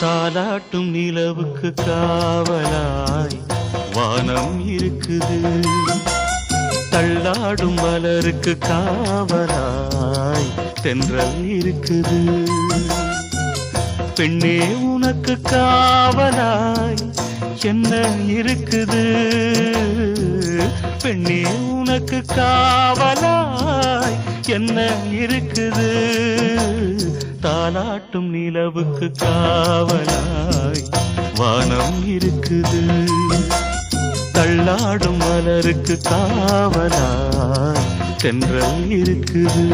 தாலாட்டும் நிலவுக்கு காவலாய் வானம் இருக்குது, தள்ளாடும் மலருக்கு காவலாய் தென்றல் இருக்குது. பெண்ணே உனக்கு காவலாய் என்ன இருக்குது, பெண்ணே உனக்கு காவலாய் என்ன இருக்குது. தாலாட்டும் நிலவுக்கு காவலாய் வானம் இருக்குது, தள்ளாடும் மலருக்கு காவலாய் தென்றல் இருக்குது.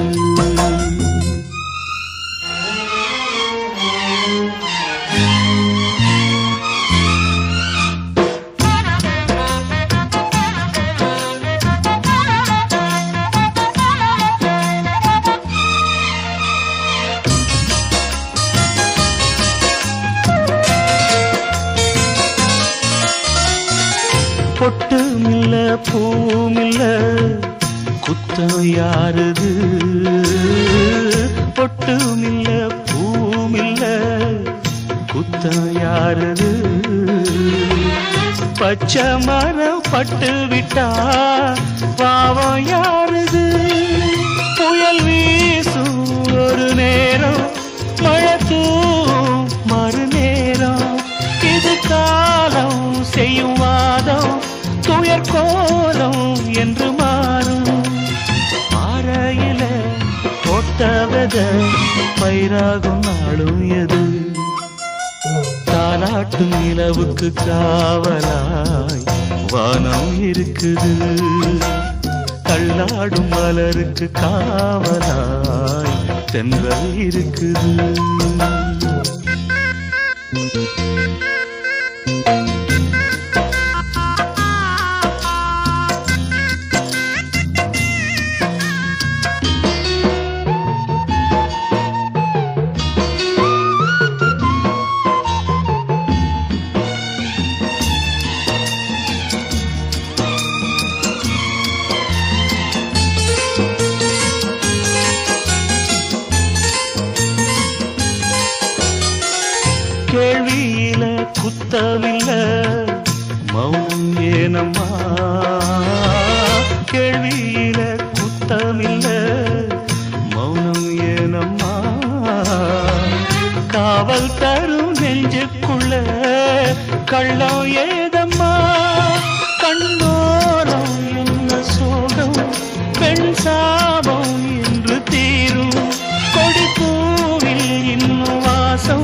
பொட்டுமில்ல பூமில்ல குத்தம் யாருது, பொட்டுமில்ல பூமில்ல குத்தம் யாருது. பச்சை மரம் பட்டு விட்டா பாவம் யாருது. புயல் வீசும் ஒரு நேரம், மழை தூவும் மறு நேரம், இது காலம் செய்யும் வாதம் துயர் கோலம் என்று மாறும். ஆரையில போட்டவத பயிராகும் நாளும் எது. தாலாட்டும் நிலவுக்கு காவலாய் வானம் இருக்குது, தள்ளாடும் மலருக்கு காவலாய் தென்றல் இருக்குது. கேள்வியில குத்தமில்ல மௌனம் ஏனம்மா, கேள்வியில குத்தமில்ல மௌனம் ஏனம்மா. காவல் தரும் நெஞ்சுக்குள்ள கள்ளம் ஏதம்மா. கண்ணோரம் என்ன சோகம்